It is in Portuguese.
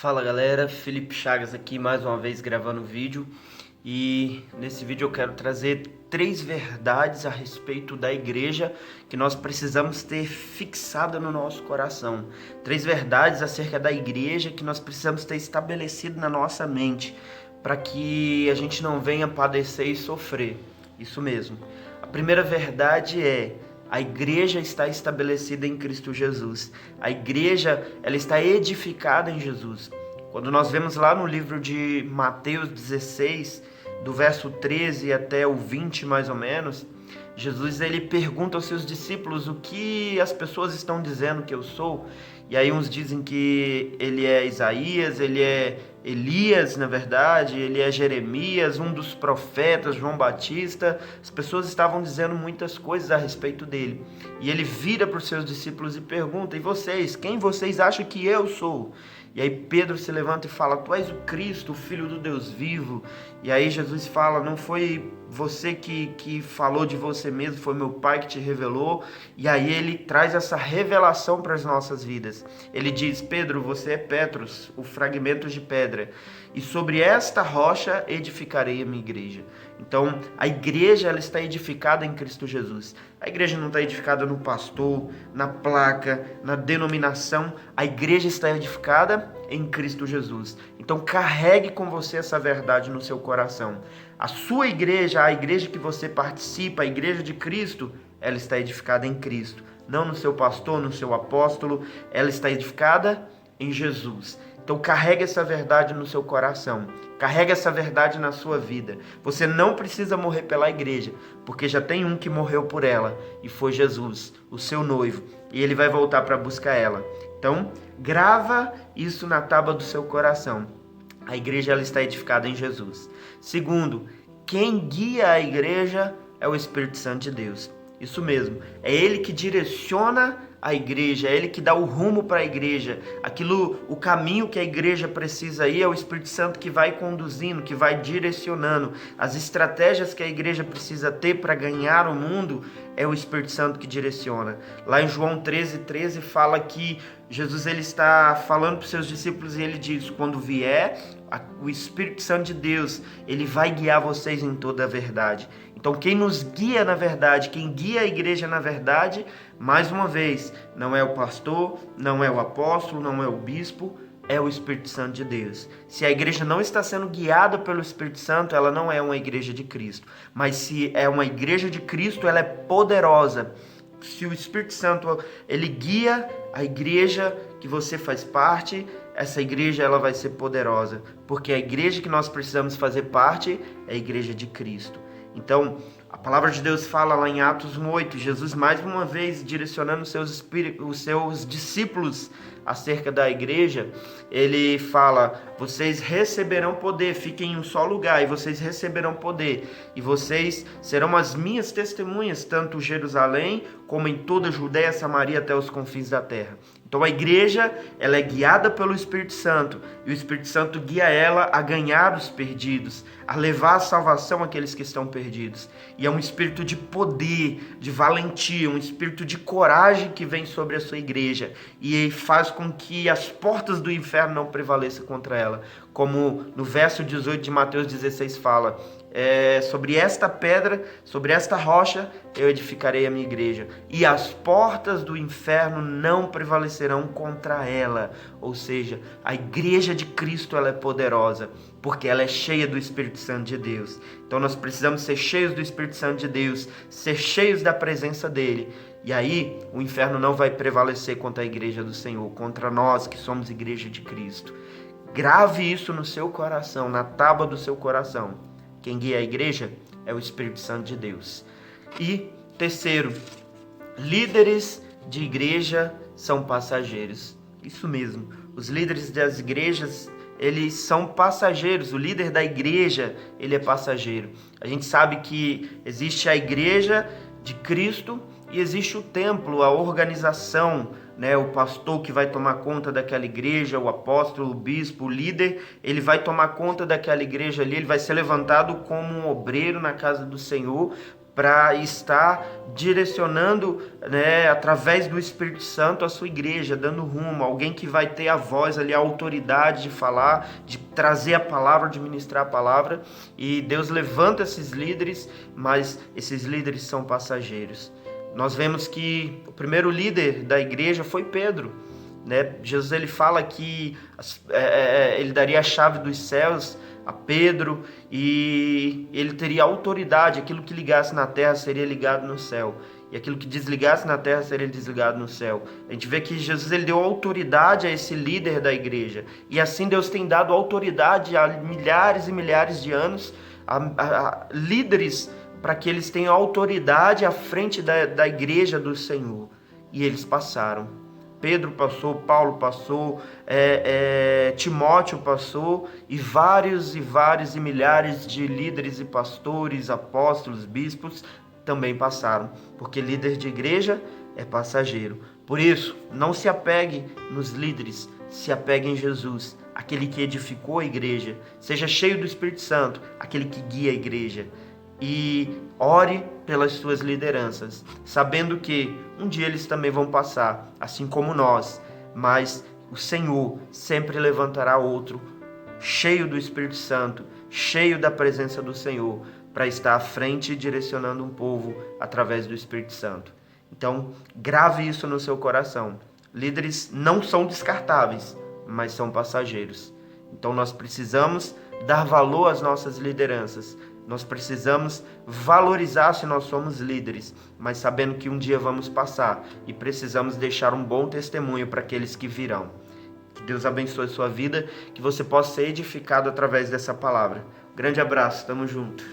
Fala galera, Felipe Chagas aqui mais uma vez gravando vídeo e nesse vídeo eu quero trazer 3 verdades a respeito da igreja que nós precisamos ter fixada no nosso coração. 3 verdades acerca da igreja que nós precisamos ter estabelecido na nossa mente para que a gente não venha padecer e sofrer. Isso mesmo. A primeira verdade é: a igreja está estabelecida em Cristo Jesus. A igreja, ela está edificada em Jesus. Quando nós vemos lá no livro de Mateus 16, do verso 13 até o 20 mais ou menos, Jesus ele pergunta aos seus discípulos o que as pessoas estão dizendo que eu sou. E aí uns dizem que ele é Isaías, ele é Elias, na verdade, ele é Jeremias, um dos profetas, João Batista. As pessoas estavam dizendo muitas coisas a respeito dele. E ele vira para os seus discípulos e pergunta: e vocês, quem vocês acham que eu sou? E aí Pedro se levanta e fala: tu és o Cristo, o Filho do Deus vivo. E aí Jesus fala: não foi você que falou de você mesmo, foi meu Pai que te revelou. E aí ele traz essa revelação para as nossas vidas. Ele diz: Pedro, você é Petros, o fragmento de pedra, e sobre esta rocha edificarei a minha igreja. Então a igreja, ela está edificada em Cristo Jesus. A igreja não está edificada no pastor, na placa, na denominação. A igreja está edificada em Cristo Jesus. Então carregue com você essa verdade no seu coração. A sua igreja, a igreja que você participa, a igreja de Cristo, ela está edificada em Cristo. Não no seu pastor, no seu apóstolo, ela está edificada em Jesus. Então carregue essa verdade no seu coração. Carregue essa verdade na sua vida. Você não precisa morrer pela igreja, porque já tem um que morreu por ela, e foi Jesus, o seu noivo, e ele vai voltar para buscar ela. Então, grava isso na tábua do seu coração. A igreja, ela está edificada em Jesus. Segundo, quem guia a igreja é o Espírito Santo de Deus. Isso mesmo, é ele que direciona a igreja, é ele que dá o rumo para a igreja. O caminho que a igreja precisa ir, é o Espírito Santo que vai conduzindo, que vai direcionando. As estratégias que a igreja precisa ter para ganhar o mundo, é o Espírito Santo que direciona. Lá em João 13:13 fala que Jesus ele está falando para os seus discípulos e ele diz: quando vier o Espírito Santo de Deus, ele vai guiar vocês em toda a verdade. Então quem nos guia na verdade, quem guia a igreja na verdade, mais uma vez, não é o pastor, não é o apóstolo, não é o bispo, é o Espírito Santo de Deus. Se a igreja não está sendo guiada pelo Espírito Santo, ela não é uma igreja de Cristo. Mas se é uma igreja de Cristo, ela é poderosa. Se o Espírito Santo ele guia a igreja que você faz parte, essa igreja ela vai ser poderosa, porque a igreja que nós precisamos fazer parte é a igreja de Cristo. Então, a palavra de Deus fala lá em Atos 1:8, Jesus mais uma vez direcionando os seus discípulos acerca da igreja, ele fala: vocês receberão poder, fiquem em um só lugar, e vocês receberão poder, e vocês serão as minhas testemunhas, tanto em Jerusalém, como em toda a Judéia, Samaria, até os confins da terra. Então a igreja, ela é guiada pelo Espírito Santo, e o Espírito Santo guia ela a ganhar os perdidos, a levar a salvação àqueles que estão perdidos. E é um espírito de poder, de valentia, um espírito de coragem que vem sobre a sua igreja e faz com que as portas do inferno não prevaleçam contra ela. Como no verso 18 de Mateus 16 fala: sobre esta pedra, sobre esta rocha, eu edificarei a minha igreja, e as portas do inferno não prevalecerão contra ela. Ou seja, a igreja de Cristo ela é poderosa, porque ela é cheia do Espírito Santo de Deus. Então nós precisamos ser cheios do Espírito Santo de Deus, ser cheios da presença dele. E aí o inferno não vai prevalecer contra a igreja do Senhor, contra nós que somos igreja de Cristo. Grave isso no seu coração, na tábua do seu coração. Quem guia a igreja é o Espírito Santo de Deus. E terceiro, líderes de igreja são passageiros. Isso mesmo, os líderes das igrejas, eles são passageiros. O líder da igreja, ele é passageiro. A gente sabe que existe a igreja de Cristo e existe o templo, a organização, o pastor que vai tomar conta daquela igreja, o apóstolo, o bispo, o líder, ele vai tomar conta daquela igreja ali, ele vai ser levantado como um obreiro na casa do Senhor para estar direcionando, né, através do Espírito Santo a sua igreja, dando rumo, alguém que vai ter a voz ali, a autoridade de falar, de trazer a palavra, de ministrar a palavra. E Deus levanta esses líderes, mas esses líderes são passageiros. Nós vemos que o primeiro líder da igreja foi Pedro, né? Jesus ele fala que ele daria a chave dos céus a Pedro e ele teria autoridade, aquilo que ligasse na terra seria ligado no céu e aquilo que desligasse na terra seria desligado no céu. A gente vê que Jesus ele deu autoridade a esse líder da igreja e assim Deus tem dado autoridade há milhares e milhares de anos a líderes para que eles tenham autoridade à frente da igreja do Senhor. E eles passaram. Pedro passou, Paulo passou, Timóteo passou e vários e milhares de líderes e pastores, apóstolos, bispos também passaram, porque líder de igreja é passageiro. Por isso, não se apegue nos líderes, se apegue em Jesus, aquele que edificou a igreja. Seja cheio do Espírito Santo, aquele que guia a igreja. E ore pelas suas lideranças, sabendo que um dia eles também vão passar, assim como nós, mas o Senhor sempre levantará outro, cheio do Espírito Santo, cheio da presença do Senhor, para estar à frente direcionando um povo através do Espírito Santo. Então, grave isso no seu coração. Líderes não são descartáveis, mas são passageiros. Então, nós precisamos dar valor às nossas lideranças. Nós precisamos valorizar se nós somos líderes, mas sabendo que um dia vamos passar e precisamos deixar um bom testemunho para aqueles que virão. Que Deus abençoe a sua vida, que você possa ser edificado através dessa palavra. Grande abraço, tamo junto.